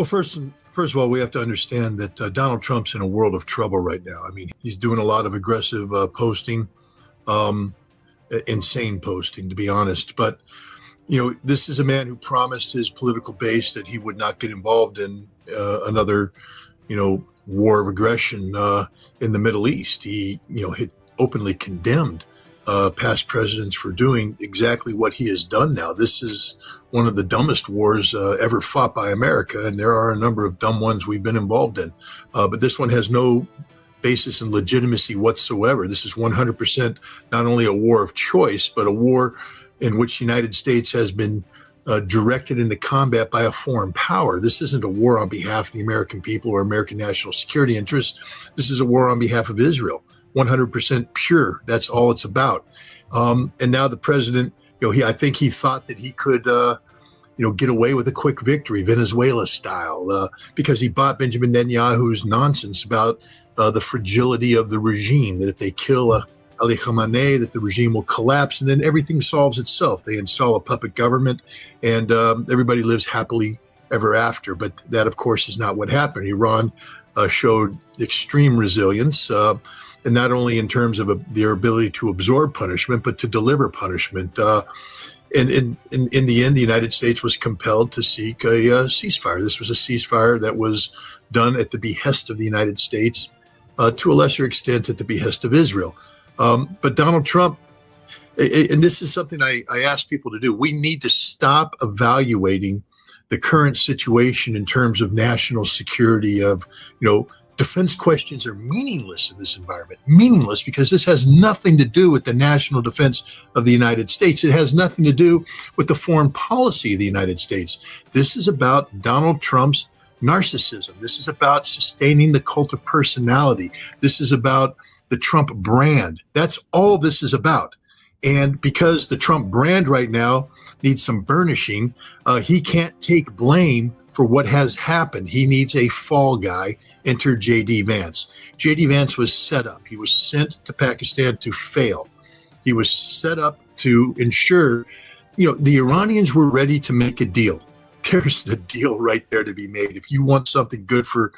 Well, first of all, we have to understand that Donald Trump's in a world of trouble right now. I mean, he's doing a lot of aggressive posting, um, insane posting, to be honest. But this is a man who promised his political base that he would not get involved in another, war of aggression in the Middle East. He, had openly condemned past presidents for doing exactly what he has done now. This is one of the dumbest wars ever fought by America, and there are a number of dumb ones we've been involved in. But this one has no basis in legitimacy whatsoever. This is 100% not only a war of choice, but a war in which the United States has been directed into combat by a foreign power. This isn't a war on behalf of the American people or American national security interests. This is a war on behalf of Israel, 100% pure. That's all it's about. And now the president, I think he thought that he could, get away with a quick victory, Venezuela style, because he bought Benjamin Netanyahu's nonsense about the fragility of the regime, that if they kill Ali Khamenei, that the regime will collapse, and then everything solves itself. They install a puppet government, and everybody lives happily ever after. But that, of course, is not what happened. Iran showed extreme resilience, and not only in terms of their ability to absorb punishment, but to deliver punishment. And in the end, the United States was compelled to seek a ceasefire. This was a ceasefire that was done at the behest of the United States, to a lesser extent at the behest of Israel. But Donald Trump, and this is something I ask people to do, we need to stop evaluating the current situation in terms of national security, of, defense questions are meaningless in this environment. Meaningless because this has nothing to do with the national defense of the United States. It has nothing to do with the foreign policy of the United States. This is about Donald Trump's narcissism. This is about sustaining the cult of personality. This is about the Trump brand. That's all this is about. And because the Trump brand right now needs some burnishing, he can't take blame for what has happened. He needs a fall guy. Enter J.D. Vance. J.D. Vance was set up. He was sent to Pakistan to fail. He was set up to ensure, the Iranians were ready to make a deal. There's the deal right there to be made. If you want something good for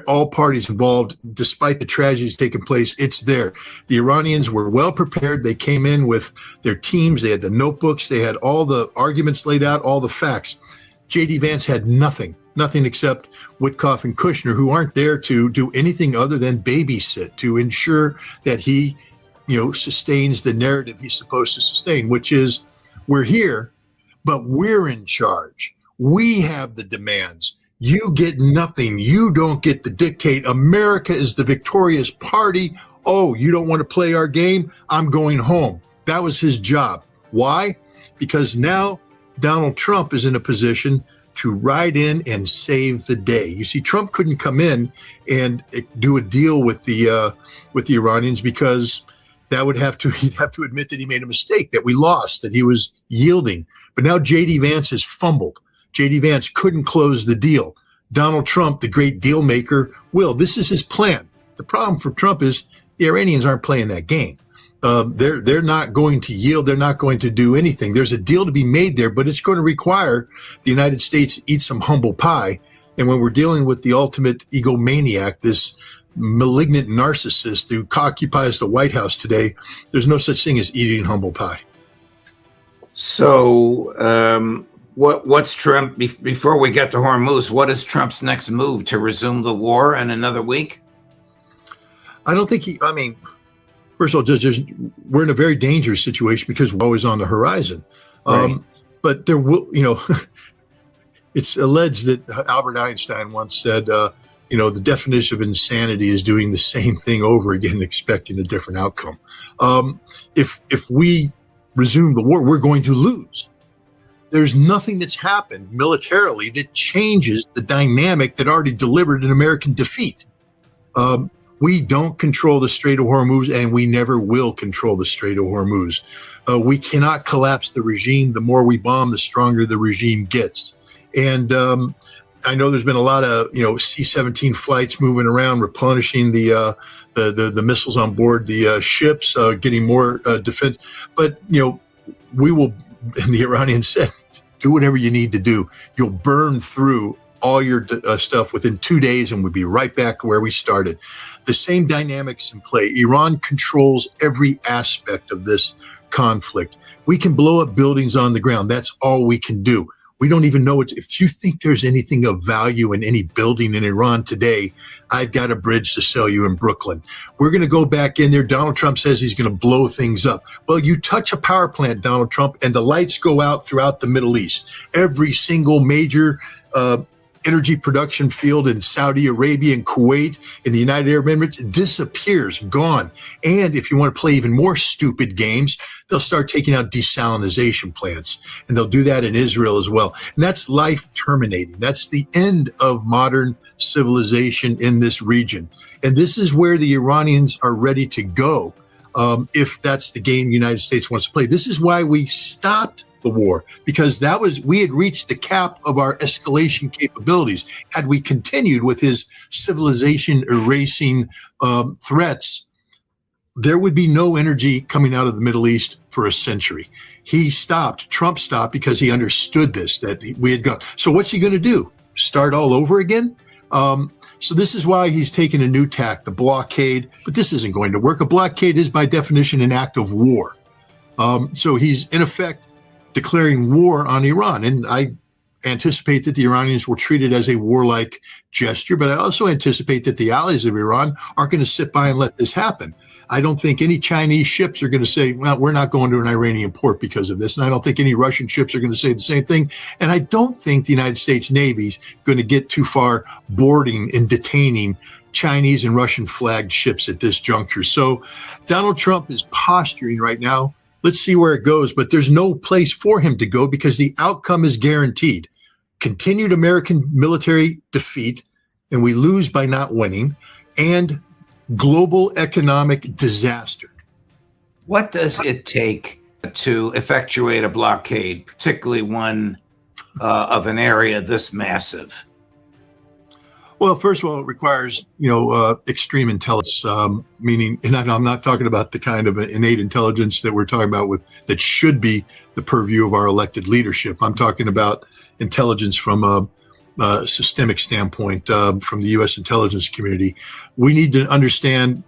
all parties involved, despite the tragedies taking place, it's there. The Iranians were well prepared. They came in with their teams. They had the notebooks. They had all the arguments laid out, all the facts. J.D. Vance had nothing except Witkoff and Kushner, who aren't there to do anything other than babysit, to ensure that he, sustains the narrative he's supposed to sustain, which is, we're here, but we're in charge. We have the demands. You get nothing. You don't get to dictate. America is the victorious party. Oh, you don't want to play our game? I'm going home. That was his job. Why? Because now Donald Trump is in a position to ride in and save the day. You see, Trump couldn't come in and do a deal with the Iranians, because that would he'd have to admit that he made a mistake, that we lost, that he was yielding. But now J.D. Vance has fumbled. J.D. Vance couldn't close the deal. Donald Trump, the great deal maker, will. This is his plan. The problem for Trump is the Iranians aren't playing that game. They're not going to yield. They're not going to do anything. There's a deal to be made there, but it's going to require the United States to eat some humble pie. And when we're dealing with the ultimate egomaniac, this malignant narcissist who occupies the White House today, there's no such thing as eating humble pie. So what's Trump, before we get to Hormuz, what is Trump's next move? To resume the war in another week? I don't think first of all, we're in a very dangerous situation because we're always on the horizon. Right. But there will, it's alleged that Albert Einstein once said, the definition of insanity is doing the same thing over again and expecting a different outcome. If we resume the war, we're going to lose. There's nothing that's happened militarily that changes the dynamic that already delivered an American defeat. We don't control the Strait of Hormuz, and we never will control the Strait of Hormuz. We cannot collapse the regime. The more we bomb, the stronger the regime gets. And I know there's been a lot of C-17 flights moving around, replenishing the missiles on board the ships, getting more defense. But we will. And the Iranians said, do whatever you need to do. You'll burn through all your stuff within 2 days, and we'd be right back where we started. The same dynamics in play. Iran controls every aspect of this conflict. We can blow up buildings on the ground. That's all we can do. We don't even know if you think there's anything of value in any building in Iran today, I've got a bridge to sell you in Brooklyn. We're going to go back in there. Donald Trump says he's going to blow things up. Well, you touch a power plant, Donald Trump, and the lights go out throughout the Middle East. Every single major energy production field in Saudi Arabia and Kuwait, in the United Arab Emirates, disappears, gone. And if you want to play even more stupid games, they'll start taking out desalinization plants, and they'll do that in Israel as well. And that's life terminating. That's the end of modern civilization in this region. And this is where the Iranians are ready to go, if that's the game the United States wants to play. This is why we stopped the war, because we had reached the cap of our escalation capabilities. Had we continued with his civilization erasing threats, there would be no energy coming out of the Middle East for a century. Trump stopped because he understood this, that we had gone. So what's he going to do? Start all over again? So this is why he's taken a new tack, the blockade, but this isn't going to work. A blockade is by definition an act of war. So he's in effect declaring war on Iran. And I anticipate that the Iranians will treat it as a warlike gesture, but I also anticipate that the allies of Iran aren't going to sit by and let this happen. I don't think any Chinese ships are going to say, well, we're not going to an Iranian port because of this. And I don't think any Russian ships are going to say the same thing. And I don't think the United States Navy's going to get too far boarding and detaining Chinese and Russian flagged ships at this juncture. So Donald Trump is posturing right now. Let's see where it goes, but there's no place for him to go because the outcome is guaranteed. Continued American military defeat, and we lose by not winning, and global economic disaster. What does it take to effectuate a blockade, particularly one of an area this massive? Well, first of all, it requires, extreme intelligence, meaning, and I'm not talking about the kind of innate intelligence that we're talking about that should be the purview of our elected leadership. I'm talking about intelligence from a systemic standpoint, from the U.S. intelligence community. We need to understand,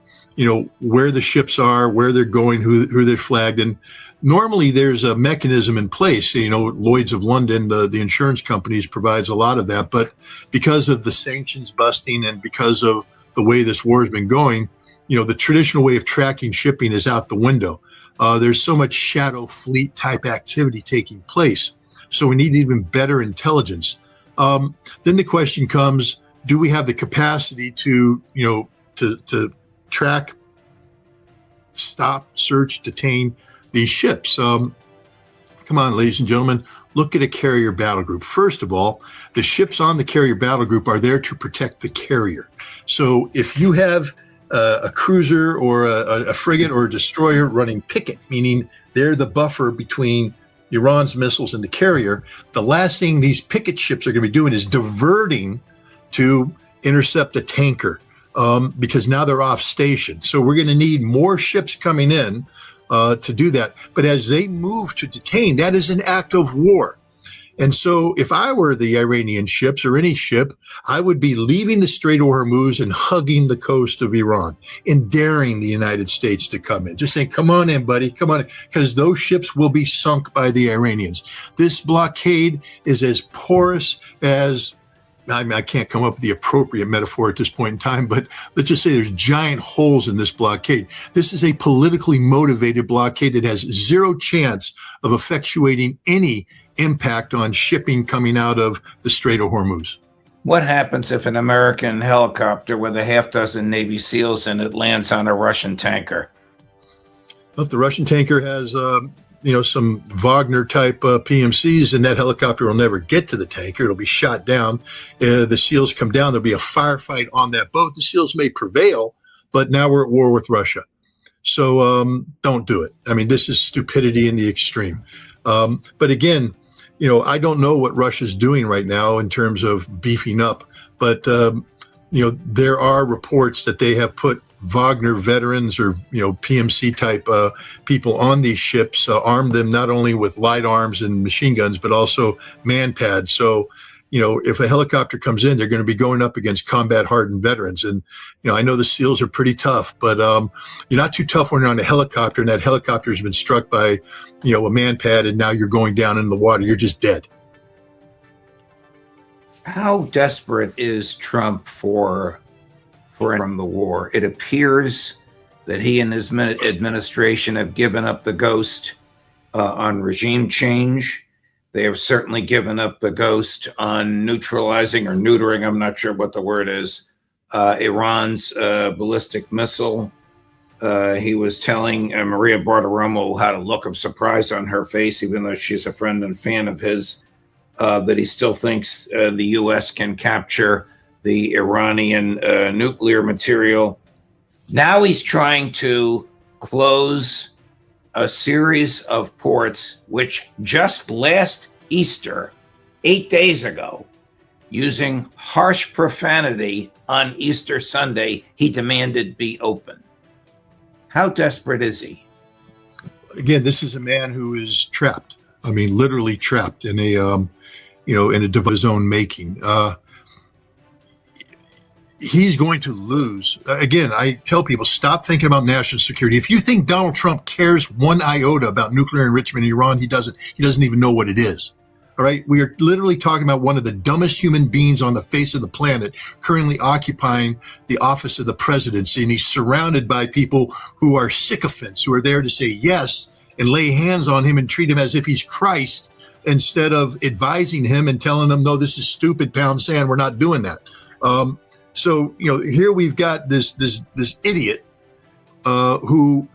where the ships are, where they're going, who they're flagged. And normally there's a mechanism in place. Lloyd's of London, the insurance companies, provides a lot of that. But because of the sanctions busting and because of the way this war has been going, the traditional way of tracking shipping is out the window. There's so much shadow fleet type activity taking place. So we need even better intelligence. Then the question comes, do we have the capacity to track, stop, search, detain these ships? Come on, ladies and gentlemen, look at a carrier battle group. First of all, the ships on the carrier battle group are there to protect the carrier. So if you have a cruiser or a frigate or a destroyer running picket, meaning they're the buffer between Iran's missiles and the carrier, the last thing these picket ships are going to be doing is diverting to intercept a tanker, because now they're off station. So we're going to need more ships coming in to do that. But as they move to detain, that is an act of war. And so if I were the Iranian ships or any ship, I would be leaving the Strait of Hormuz and hugging the coast of Iran and daring the United States to come in. Just saying, come on in, buddy, come on in, because those ships will be sunk by the Iranians. This blockade is as porous as, I can't come up with the appropriate metaphor at this point in time, but let's just say there's giant holes in this blockade. This is a politically motivated blockade that has zero chance of effectuating any impact on shipping coming out of the Strait of Hormuz. What happens if an American helicopter with a half dozen Navy SEALs in it lands on a Russian tanker? If the Russian tanker has, some Wagner type PMCs, and that helicopter will never get to the tanker. It'll be shot down. The SEALs come down. There'll be a firefight on that boat. The SEALs may prevail, but now we're at war with Russia. So don't do it. I mean, this is stupidity in the extreme. But again, I don't know what Russia's doing right now in terms of beefing up, but there are reports that they have put Wagner veterans or PMC type people on these ships, armed them not only with light arms and machine guns, but also man pads. So if a helicopter comes in, they're going to be going up against combat hardened veterans. And, I know the SEALs are pretty tough, but you're not too tough when you're on a helicopter and that helicopter has been struck by, a man pad, and now you're going down in the water. You're just dead. How desperate is Trump from the war? It appears that he and his administration have given up the ghost on regime change. They have certainly given up the ghost on neutralizing or neutering, I'm not sure what the word is, Iran's ballistic missile. He was telling Maria Bartiromo had a look of surprise on her face, even though she's a friend and fan of his, that he still thinks the U.S. can capture the Iranian nuclear material. Now he's trying to close a series of ports, which just last Easter, 8 days ago, using harsh profanity on Easter Sunday, he demanded be open. How desperate is he? Again, this is a man who is trapped. I mean, literally trapped in a device of his own making. He's going to lose. Again, I tell people, stop thinking about national security. If you think Donald Trump cares one iota about nuclear enrichment in Iran, he doesn't even know what it is. All right. We are literally talking about one of the dumbest human beings on the face of the planet currently occupying the office of the presidency. And he's surrounded by people who are sycophants, who are there to say yes and lay hands on him and treat him as if he's Christ, instead of advising him and telling him, no, this is stupid, pound sand. We're not doing that. So, here we've got this idiot who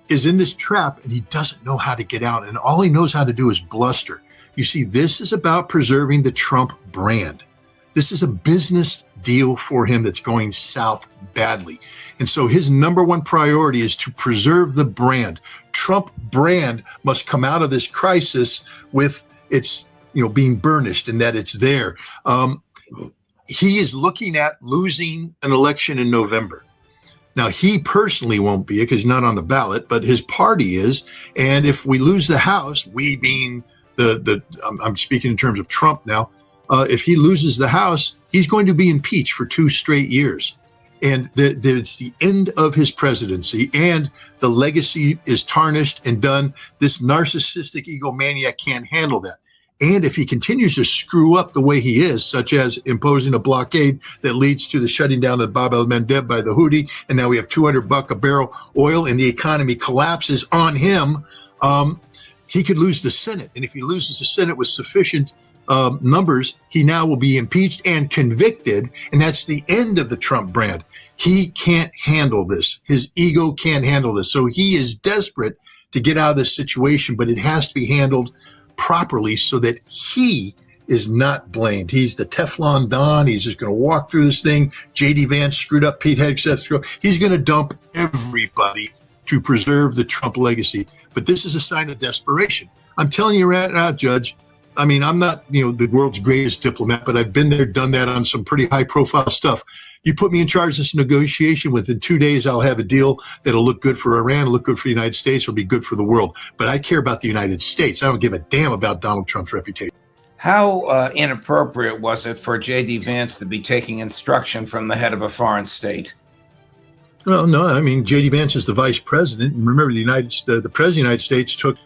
is in this trap, and he doesn't know how to get out. And all he knows how to do is bluster. You see, this is about preserving the Trump brand. This is a business deal for him that's going south badly. And so his number one priority is to preserve the brand. Trump brand must come out of this crisis with its, being burnished, and that it's there. He is looking at losing an election in November. Now, he personally won't be, because he's not on the ballot, but his party is. And if we lose the House, we being I'm speaking in terms of Trump now, if he loses the House, he's going to be impeached for 2 straight years. And it's the end of his presidency, and the legacy is tarnished and done. This narcissistic egomaniac can't handle that. And if he continues to screw up the way he is, such as imposing a blockade that leads to the shutting down of Bab el-Mandeb by the Houthi, and now we have $200 a barrel oil and the economy collapses on him, he could lose the Senate. And if he loses the Senate with sufficient numbers, he now will be impeached and convicted. And that's the end of the Trump brand. He can't handle this. His ego can't handle this. So he is desperate to get out of this situation, but it has to be handled properly so that he is not blamed. He's the Teflon Don. He's just going to walk through this thing. J.D. Vance screwed up Pete Hegseth. He's going to dump everybody to preserve the Trump legacy. But this is a sign of desperation. I'm telling you right now, Judge, I mean, I'm not, the world's greatest diplomat, but I've been there, done that on some pretty high profile stuff. You put me in charge of this negotiation, within 2 days, I'll have a deal that'll look good for Iran, look good for the United States, it'll be good for the world. But I care about the United States. I don't give a damn about Donald Trump's reputation. How inappropriate was it for J.D. Vance to be taking instruction from the head of a foreign state? Well, no, I mean, J.D. Vance is the vice president. And remember, the president of the United States took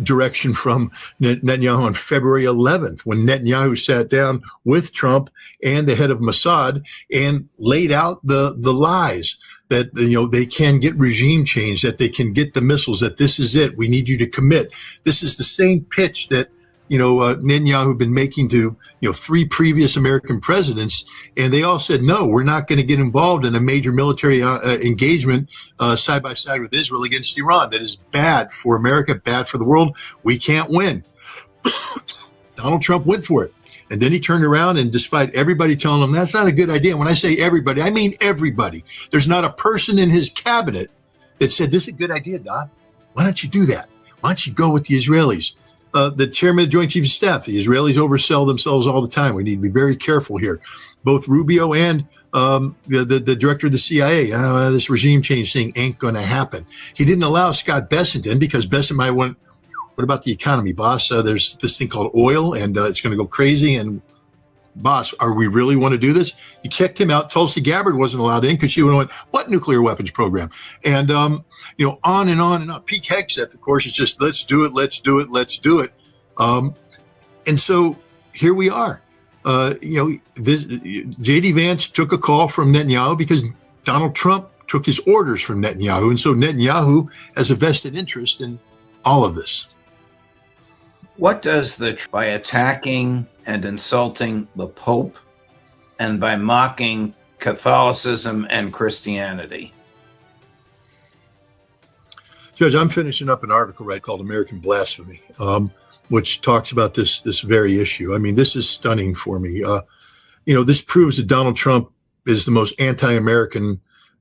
direction from Netanyahu on February 11th, when Netanyahu sat down with Trump and the head of Mossad and laid out the lies that, they can get regime change, that they can get the missiles, that this is it. We need you to commit. This is the same pitch that Netanyahu had been making to, 3 previous American presidents. And they all said, no, we're not going to get involved in a major military engagement side by side with Israel against Iran. That is bad for America, bad for the world. We can't win. Donald Trump went for it. And then he turned around, and despite everybody telling him that's not a good idea, when I say everybody, I mean everybody. There's not a person in his cabinet that said, this is a good idea, Don. Why don't you do that? Why don't you go with the Israelis? The chairman of the Joint Chiefs of Staff, the Israelis oversell themselves all the time. We need to be very careful here. Both Rubio and the director of the CIA, this regime change thing ain't going to happen. He didn't allow Scott Bessent in because Bessent might want, what about the economy, boss? There's this thing called oil, and it's going to go crazy, and boss, are we really want to do this? He kicked him out. Tulsi Gabbard wasn't allowed in because she would have went, what nuclear weapons program? And, on and on and on. Pete Hegseth, of course, is just, let's do it, let's do it, let's do it. And so here we are. J.D. Vance took a call from Netanyahu because Donald Trump took his orders from Netanyahu. And so Netanyahu has a vested interest in all of this. What does by attacking and insulting the Pope and by mocking Catholicism and Christianity? Judge, I'm finishing up an article called American Blasphemy, which talks about this very issue. I mean, this is stunning for me. This proves that Donald Trump is the most anti-American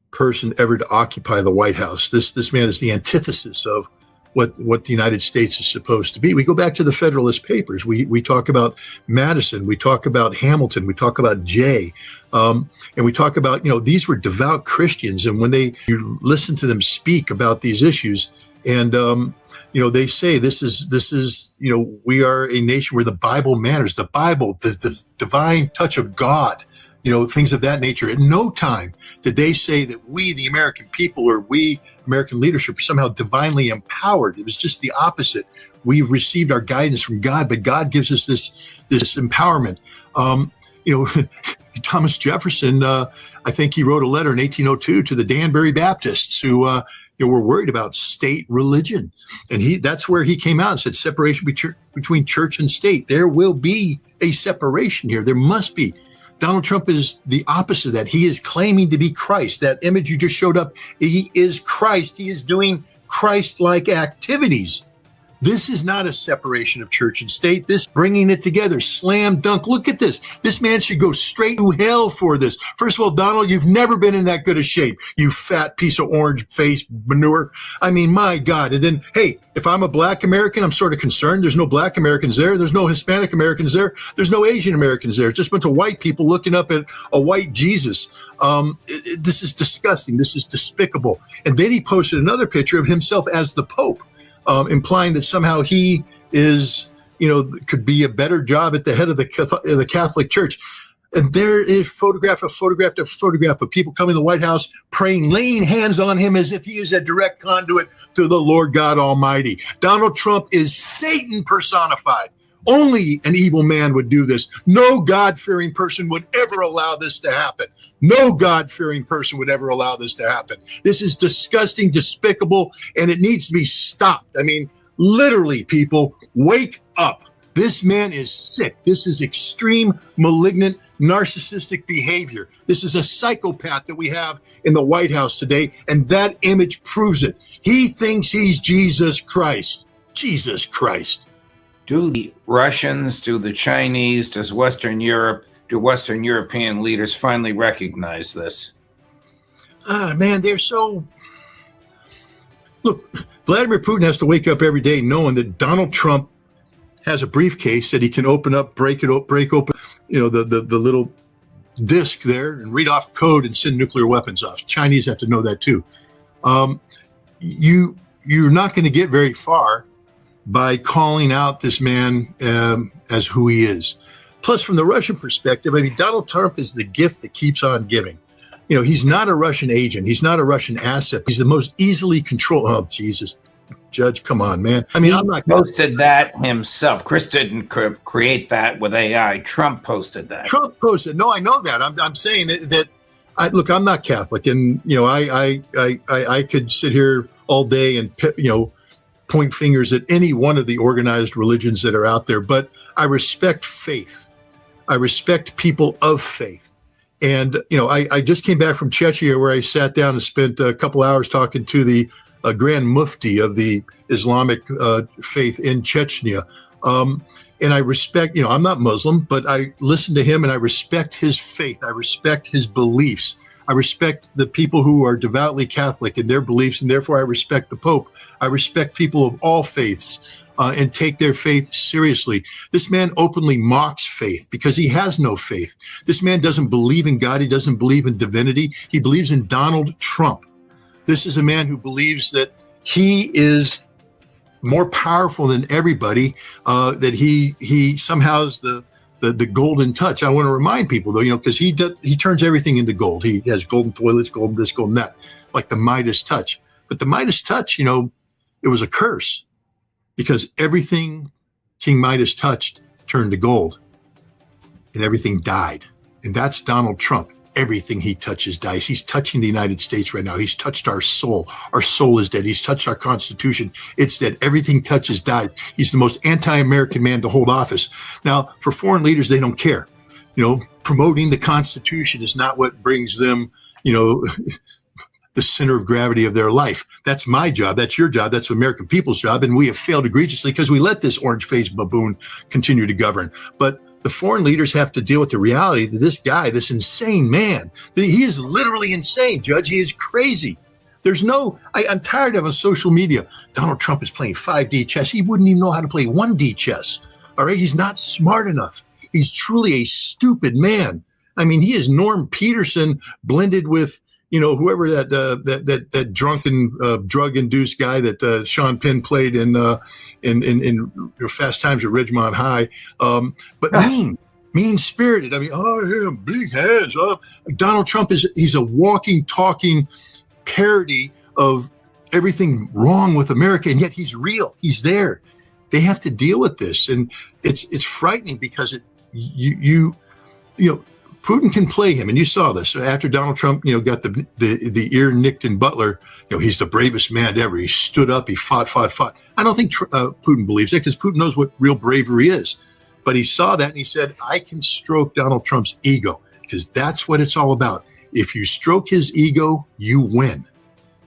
person ever to occupy the White House. This man is the antithesis of what the United States is supposed to be. We go back to the Federalist Papers. We talk about Madison. We talk about Hamilton. We talk about Jay. And we talk about, these were devout Christians. And when you listen to them speak about these issues, and, they say this is, we are a nation where the Bible matters. The Bible, the divine touch of God, things of that nature. At no time did they say that we, the American people, or we, American leadership, are somehow divinely empowered. It was just the opposite. We've received our guidance from God, but God gives us this empowerment. Thomas Jefferson, I think he wrote a letter in 1802 to the Danbury Baptists who were worried about state religion. And that's where he came out and said separation between church and state. There will be a separation here. There must be. Donald Trump is the opposite of that. He is claiming to be Christ. That image you just showed up, he is Christ. He is doing Christ-like activities. This is not a separation of church and state. This bringing it together, slam dunk. Look at this. This man should go straight to hell for this. First of all, Donald, you've never been in that good a shape, you fat piece of orange face manure. I mean, my God. And then, hey, if I'm a black American, I'm sort of concerned. There's no black Americans there. There's no Hispanic Americans there. There's no Asian Americans there. It's just a bunch of white people looking up at a white Jesus. This is disgusting. This is despicable. And then he posted another picture of himself as the Pope. Implying that somehow he is, could be a better job at the head of the Catholic Church. And there is photograph of people coming to the White House, praying, laying hands on him as if he is a direct conduit to the Lord God Almighty. Donald Trump is Satan personified. Only an evil man would do this. No God-fearing person would ever allow this to happen. No God-fearing person would ever allow this to happen. This is disgusting, despicable, and it needs to be stopped. I mean, literally, people, wake up. This man is sick. This is extreme, malignant, narcissistic behavior. This is a psychopath that we have in the White House today, and that image proves it. He thinks he's Jesus Christ. Jesus Christ. Do the Russians, do the Chinese, do Western European leaders finally recognize this? Man, they're so... Look, Vladimir Putin has to wake up every day knowing that Donald Trump has a briefcase that he can open up, break open, the little disk there and read off code and send nuclear weapons off. Chinese have to know that too. You're not going to get very far by calling out this man as who he is. Plus, from the Russian perspective, I mean, Donald Trump is the gift that keeps on giving. He's not a Russian agent. He's not a Russian asset. He's the most easily controlled. Oh, Jesus. Judge, come on, man. I mean, I'm not posted that himself. Chris didn't create that with AI. Trump posted that. Trump posted. No, I know that. I'm saying that. Look, I'm not Catholic, and I could sit here all day and point fingers at any one of the organized religions that are out there. But I respect faith. I respect people of faith. And I just came back from Chechnya, where I sat down and spent a couple hours talking to the Grand Mufti of the Islamic faith in Chechnya. And I respect, I'm not Muslim, but I listen to him and I respect his faith. I respect his beliefs. I respect the people who are devoutly Catholic in their beliefs, and therefore I respect the Pope. I respect people of all faiths and take their faith seriously. This man openly mocks faith because he has no faith. This man doesn't believe in God. He doesn't believe in divinity. He believes in Donald Trump. This is a man who believes that he is more powerful than everybody, that he somehow is the the golden touch. I want to remind people though, because he turns everything into gold. He has golden toilets, golden this, golden that, like the Midas touch. But the Midas touch, it was a curse because everything King Midas touched turned to gold and everything died. And that's Donald Trump. Everything he touches dies. He's touching the United States right now. He's touched our soul. Our soul is dead. He's touched our Constitution. It's dead. Everything touches died. He's the most anti-American man to hold office. Now, for foreign leaders, they don't care. Promoting the Constitution is not what brings them, the center of gravity of their life. That's my job. That's your job. That's the American people's job. And we have failed egregiously because we let this orange-faced baboon continue to govern. But the foreign leaders have to deal with the reality that this guy, this insane man, he is literally insane, Judge. He is crazy. I'm tired of on social media. Donald Trump is playing 5D chess. He wouldn't even know how to play 1D chess. All right. He's not smart enough. He's truly a stupid man. I mean, he is Norm Peterson blended with, whoever that drunken, drug-induced guy that Sean Penn played in Fast Times at Ridgemont High, but mean-spirited. I mean, big hands. Donald Trump he's a walking, talking parody of everything wrong with America, and yet he's real. He's there. They have to deal with this, and it's frightening because Putin can play him, and you saw this after Donald Trump, got the ear nicked in Butler. He's the bravest man ever. He stood up. He fought. I don't think Putin believes it because Putin knows what real bravery is. But he saw that and he said, "I can stroke Donald Trump's ego because that's what it's all about. If you stroke his ego, you win.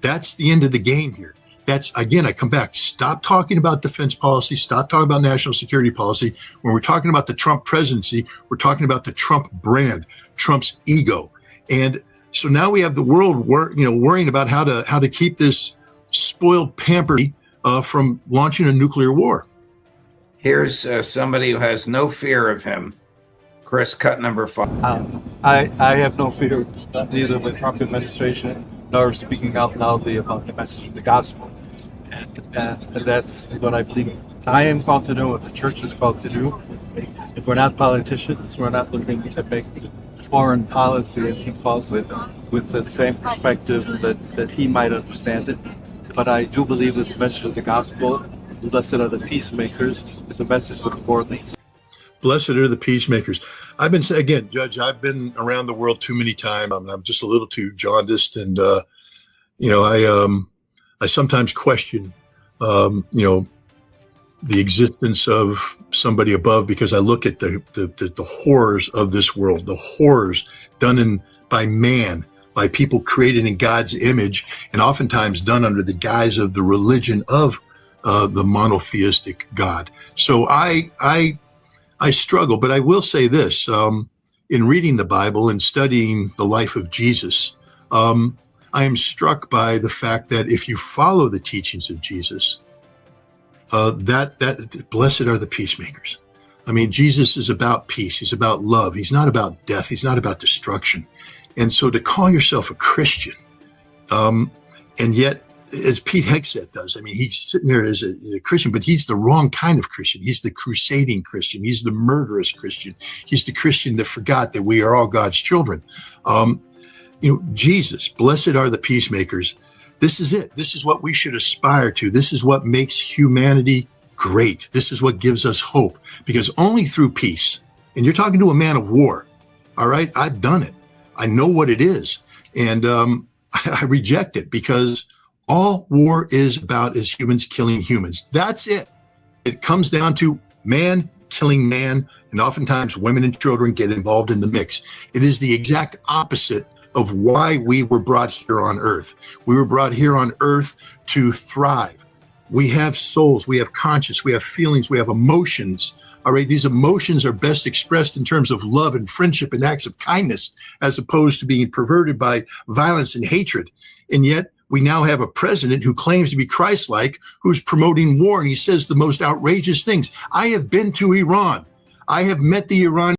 That's the end of the game here." That's, again, I come back. Stop talking about defense policy. Stop talking about national security policy. When we're talking about the Trump presidency, we're talking about the Trump brand, Trump's ego. And so now we have the world, worrying about how to keep this spoiled pampered from launching a nuclear war. Here's somebody who has no fear of him. Chris, cut number 5. I have no fear of neither the Trump administration nor speaking out loudly about the message of the gospel. And that's what I believe I am called to do, what the church is called to do. If we're not politicians, we're not looking to make foreign policy, as he calls it, with the same perspective that he might understand it. But I do believe that the message of the gospel, blessed are the peacemakers, is the message of the world. Blessed are the peacemakers. I've been saying, again, Judge, I've been around the world too many times. I'm just a little too jaundiced. And, I sometimes question, the existence of somebody above because I look at the horrors of this world, the horrors done by man, by people created in God's image, and oftentimes done under the guise of the religion of the monotheistic God. So I struggle, but I will say this, in reading the Bible and studying the life of Jesus, I am struck by the fact that if you follow the teachings of Jesus, that blessed are the peacemakers. I mean, Jesus is about peace. He's about love. He's not about death. He's not about destruction. And so to call yourself a Christian, and yet, as Pete Hegseth does, I mean, he's sitting there as a Christian, but he's the wrong kind of Christian. He's the crusading Christian. He's the murderous Christian. He's the Christian that forgot that we are all God's children. Jesus, blessed are the peacemakers. This is it. This is what we should aspire to. This is what makes humanity great. This is what gives us hope, because only through peace, and you're talking to a man of war, all right? I've done it. I know what it is. And I reject it because all war is about is humans killing humans. That's it. It comes down to man killing man, and oftentimes women and children get involved in the mix. It is the exact opposite of why we were brought here on earth. We were brought here on earth to thrive. We have souls, we have conscience, we have feelings, we have emotions. All right, these emotions are best expressed in terms of love and friendship and acts of kindness, as opposed to being perverted by violence and hatred. And yet we now have a president who claims to be Christ-like, who's promoting war, and he says the most outrageous things. I have been to Iran. I have met the Iranian